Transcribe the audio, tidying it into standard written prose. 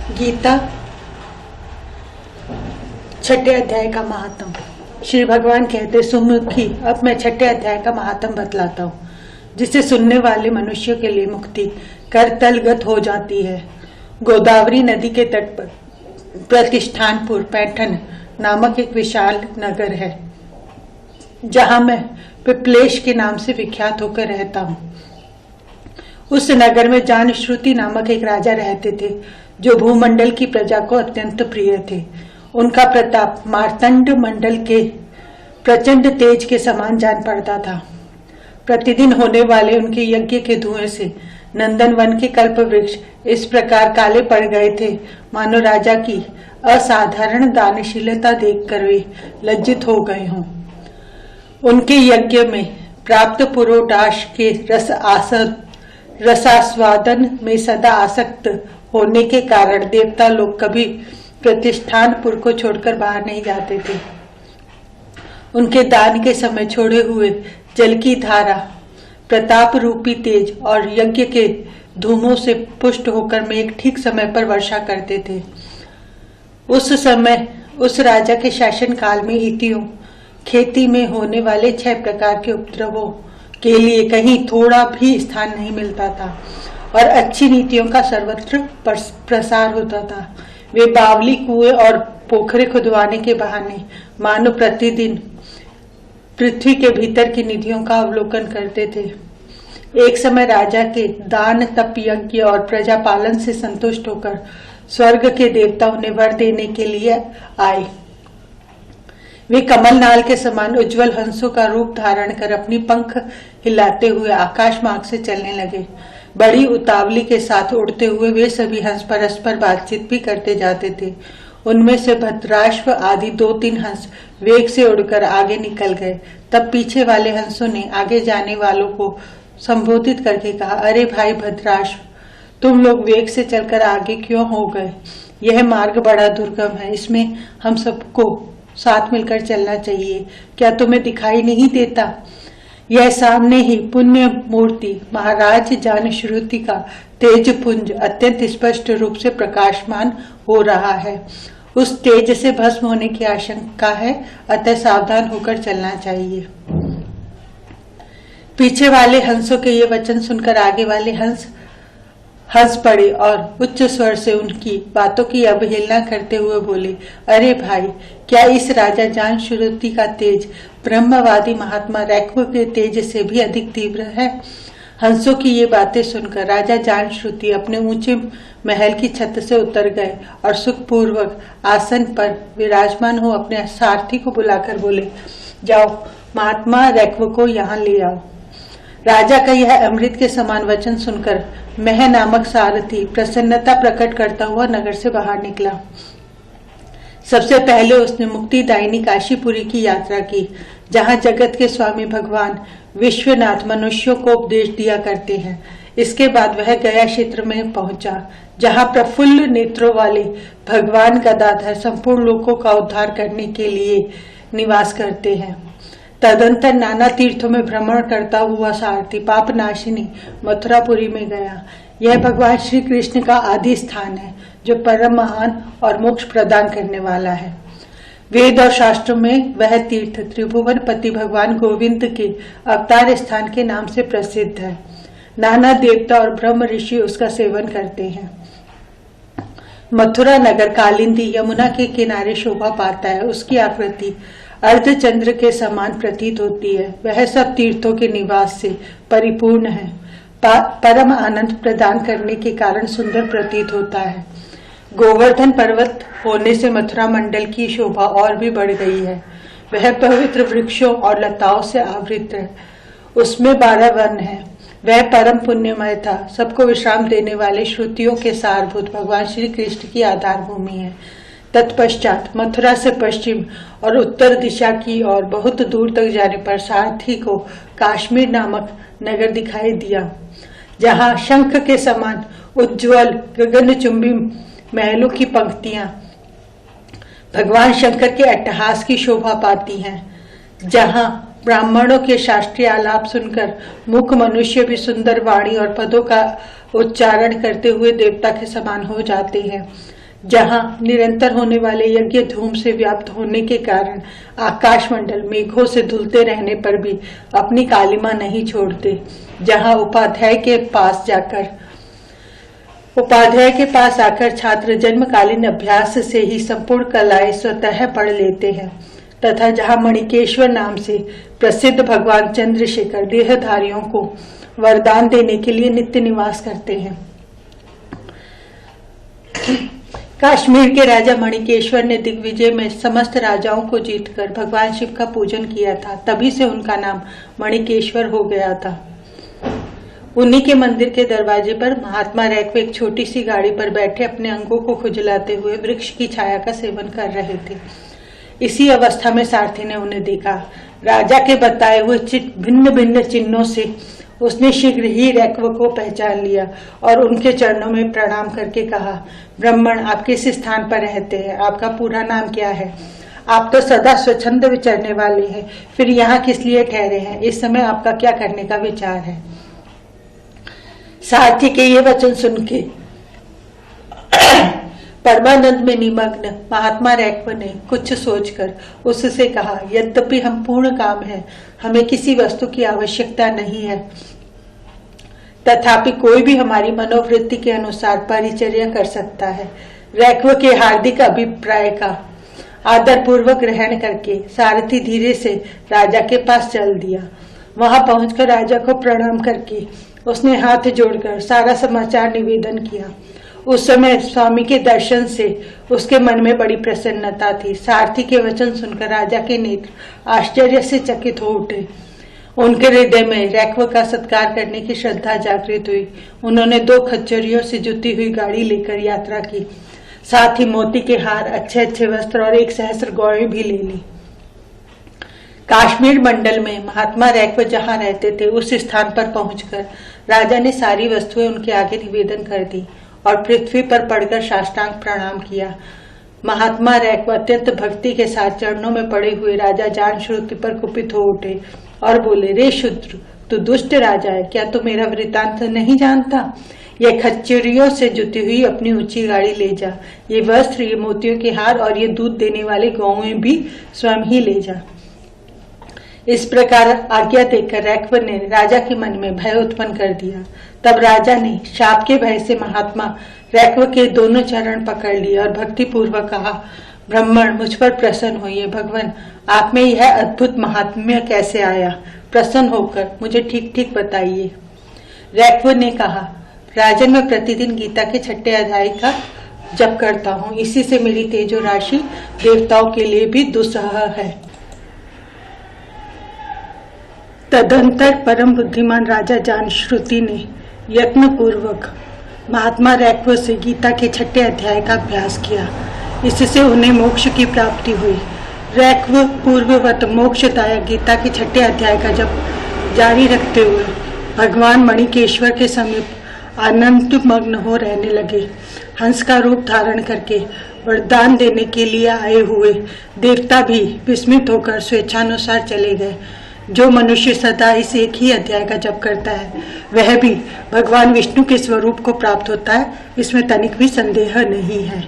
गीता छठे अध्याय का महात्म। श्री भगवान कहते, सुमुखी, अब मैं छठे अध्याय का महात्म बतलाता हूँ, जिसे सुनने वाले मनुष्यों के लिए मुक्ति कर तलगत हो जाती है। गोदावरी नदी के तट पर प्रतिष्ठानपुर पैठन नामक एक विशाल नगर है, जहां मैं पिपलेश के नाम से विख्यात होकर रहता हूँ। उस नगर में जानश्रुति नामक एक राजा रहते थे, जो भूमंडल की प्रजा को अत्यंत प्रिय थे। उनका प्रताप मार्तंड मंडल के प्रचंड तेज के समान जान पड़ता था। प्रतिदिन होने वाले उनके यज्ञ के धुएं से नंदन वन के कल्प वृक्ष इस प्रकार काले पड़ गए थे, मानो राजा की असाधारण दानशीलता देखकर वे लज्जित हो गए हों। उनके यज्ञ में प्राप्त पुरोडाश के रसास्वादन में सदा आसक्त होने के कारण देवता लोग कभी प्रतिष्ठानपुर को छोड़कर बाहर नहीं जाते थे। उनके दान के समय छोड़े हुए जल की धारा, प्रताप रूपी तेज और यज्ञ के धूमों से पुष्ट होकर मेघ ठीक समय पर वर्षा करते थे। उस समय उस राजा के शासन काल में इतियों खेती में होने वाले 6 प्रकार के उपद्रवों के लिए कहीं थोड़ा भी स्थान नहीं मिलता था और अच्छी नीतियों का सर्वत्र प्रसार होता था। वे बावली कुएं और पोखरे खुदवाने के बहाने मानो प्रतिदिन पृथ्वी के भीतर की निधियों का अवलोकन करते थे। एक समय राजा के दान, तप, यज्ञ और प्रजा पालन से संतुष्ट होकर स्वर्ग के देवता उन्हें वर देने के लिए आए। वे कमलनाल के समान उज्जवल हंसों का रूप धारण कर अपनी पंख हिलाते हुए आकाश मार्ग से चलने लगे। बड़ी उतावली के साथ उड़ते हुए वे सभी हंस परस्पर बातचीत भी करते जाते थे। उनमें से भद्राश्व आदि 2-3 हंस वेग से उड़कर आगे निकल गए। तब पीछे वाले हंसों ने आगे जाने वालों को संबोधित करके कहा, अरे भाई भद्राश्व, तुम लोग वेग से चलकर आगे क्यों हो गए? यह मार्ग बड़ा दुर्गम है, इसमें हम सबको साथ मिलकर चलना चाहिए। क्या तुम्हें दिखाई नहीं देता? यह सामने ही पुण्य मूर्ति महाराज जानश्रुति का तेज पुंज अत्यंत स्पष्ट रूप से प्रकाशमान हो रहा है। उस तेज से भस्म होने की आशंका है, अतः सावधान होकर चलना चाहिए। पीछे वाले हंसों के ये वचन सुनकर आगे वाले हंस पड़े और उच्च स्वर से उनकी बातों की अवहेलना करते हुए बोले, अरे भाई, क्या इस राजा जानश्रुति का तेज ब्रह्मवादी महात्मा रैक्व के तेज से भी अधिक तीव्र है? हंसों की ये बातें सुनकर राजा जानश्रुति अपने ऊंचे महल की छत से उतर गए और सुखपूर्वक आसन पर विराजमान हो अपने सारथी को बुलाकर बोले, जाओ, महात्मा रैक्व को यहाँ ले आओ। राजा का यह अमृत के समान वचन सुनकर मह नामक सारथी प्रसन्नता प्रकट करता हुआ नगर से बाहर निकला। सबसे पहले उसने मुक्तिदायिनी काशीपुरी की यात्रा की, जहां जगत के स्वामी भगवान विश्वनाथ मनुष्यों को उपदेश दिया करते हैं। इसके बाद वह गया क्षेत्र में पहुंचा, जहां प्रफुल्ल नेत्रों वाले भगवान गदाधर संपूर्ण लोकों का उद्धार करने के लिए निवास करते हैं। तदंतर नाना तीर्थों में भ्रमण करता हुआ सारथी पापनाशिनी मथुरापुरी में गया। यह भगवान श्री कृष्ण का आदि स्थान है, जो परम महान और मोक्ष प्रदान करने वाला है। वेद और शास्त्रों में वह तीर्थ त्रिभुवन पति भगवान गोविंद के अवतार स्थान के नाम से प्रसिद्ध है। नाना देवता और ब्रह्म ऋषि उसका सेवन करते हैं। मथुरा नगर कालिंदी यमुना के किनारे शोभा पाता है। उसकी आकृति अर्धचंद्र के समान प्रतीत होती है। वह सब तीर्थों के निवास से परिपूर्ण है। परम आनंद प्रदान करने के कारण सुंदर प्रतीत होता है। गोवर्धन पर्वत होने से मथुरा मंडल की शोभा और भी बढ़ गई है। वह पवित्र वृक्षों और लताओं से आवृत है। उसमें 12 वन है। वह परम पुण्यमय था। सबको विश्राम देने वाले श्रुतियों के सारभूत भगवान श्री कृष्ण की आधार भूमि है। तत्पश्चात मथुरा से पश्चिम और उत्तर दिशा की ओर बहुत दूर तक जाने पर सारथी को काश्मीर नामक नगर दिखाई दिया, जहां शंख के समान उज्ज्वल गगनचुंबी महलों की पंक्तियां भगवान शंकर के अट्टहास की शोभा पाती हैं। जहां ब्राह्मणों के शास्त्रीय आलाप सुनकर मूक मनुष्य भी सुंदर वाणी और पदों का उच्चारण करते हुए देवता के समान हो जाते हैं। जहाँ निरंतर होने वाले यज्ञ धूम से व्याप्त होने के कारण आकाशमंडल मेघों से धुलते रहने पर भी अपनी कालिमा नहीं छोड़ते, जहाँ उपाध्याय के पास आकर छात्र जन्मकालीन अभ्यास से ही संपूर्ण कलाएं स्वतः पढ़ लेते हैं, तथा जहाँ मणिकेश्वर नाम से प्रसिद्ध भगवान चंद्रशेखर देहधारियों को वरदान देने के लिए नित्य निवास करते हैं। कश्मीर के राजा मणिकेश्वर ने दिग्विजय में समस्त राजाओं को जीतकर भगवान शिव का पूजन किया था, तभी से उनका नाम मणिकेश्वर हो गया था। उन्हीं के मंदिर के दरवाजे पर महात्मा रैक्व एक छोटी सी गाड़ी पर बैठे अपने अंगों को खुजलाते हुए वृक्ष की छाया का सेवन कर रहे थे। इसी अवस्था में सारथी ने उन्हें देखा। राजा के बताए हुए भिन्न भिन्न चिन्हों से उसने शीघ्र ही रैक्व को पहचान लिया और उनके चरणों में प्रणाम करके कहा, ब्राह्मण, आप किस स्थान पर रहते हैं? आपका पूरा नाम क्या है? आप तो सदा स्वच्छंद विचरने वाले हैं, फिर यहाँ किस लिए ठहरे हैं? इस समय आपका क्या करने का विचार है? सारथी के ये वचन सुन के परमानंद में निमग्न महात्मा रैक्व ने कुछ सोचकर उससे कहा, यद्यपि हम पूर्ण काम हैं, हमें किसी वस्तु की आवश्यकता नहीं है, तथापि कोई भी हमारी मनोवृत्ति के अनुसार परिचर्या कर सकता है। रैक्व के हार्दिक अभिप्राय का आदर पूर्वक ग्रहण करके सारथी धीरे से राजा के पास चल दिया। वहां पहुंचकर राजा को प्रणाम करके उसने हाथ जोड़कर सारा समाचार निवेदन किया। उस समय स्वामी के दर्शन से उसके मन में बड़ी प्रसन्नता थी। सारथी के वचन सुनकर राजा के नेत्र आश्चर्य से चकित हो उठे। उनके हृदय में रैक्व का सत्कार करने की श्रद्धा जागृत हुई। उन्होंने 2 खच्चरियों से जुती हुई गाड़ी लेकर यात्रा की, साथ ही मोती के हार, अच्छे अच्छे वस्त्र और 1 सहस्त्र गौएं भी ले ली। काश्मीर मंडल में महात्मा रैक्व जहाँ रहते थे उस स्थान पर पहुंचकर राजा ने सारी वस्तुएं उनके आगे निवेदन कर दी और पृथ्वी पर पड़कर साष्टांग प्रणाम किया। महात्मा रैक्व अत्यंत भक्ति के साथ चरणों में पड़े हुए राजा जान श्रुति पर कुपित हो उठे और बोले, रे शूद्र, तू दुष्ट राजा है, क्या तू मेरा वृतांत नहीं जानता? ये खच्चरियों से जुटी हुई अपनी ऊंची गाड़ी ले जा, ये वस्त्र, ये मोतियों के हार और ये दूध देने वाले गौएं भी स्वयं ही ले जा। इस प्रकार आज्ञा देकर रैक्व ने राजा के मन में भय उत्पन्न कर दिया। तब राजा ने शाप के भय से महात्मा रैक्व के दोनों चरण पकड़ लिए और भक्ति पूर्वक कहा, ब्राह्मण, मुझ पर प्रसन्न होइए। भगवान, आप में यह अद्भुत महात्म्य कैसे आया? प्रसन्न होकर मुझे ठीक ठीक बताइए। रैक्व ने कहा, राजन, मैं प्रतिदिन गीता के 6ठे अध्याय का जप करता हूँ। इसी से मेरी तेजो राशि देवताओं के लिए भी दुस्सह है। तदंतर परम बुद्धिमान राजा जान श्रुति ने यत्न पूर्वक महात्मा रैक्व से गीता के 6ठे अध्याय का अभ्यास किया। इससे उन्हें मोक्ष की प्राप्ति हुई। रैक्व पूर्ववत मोक्षदायक गीता के 6ठे अध्याय का जप जारी रखते हुए भगवान मणिकेश्वर के समीप आनंद मग्न हो रहने लगे। हंस का रूप धारण करके वरदान देने के लिए आए हुए देवता भी विस्मित होकर स्वेच्छानुसार चले गए। जो मनुष्य सदा इस एक ही अध्याय का जप करता है वह भी भगवान विष्णु के स्वरूप को प्राप्त होता है, इसमें तनिक भी संदेह नहीं है।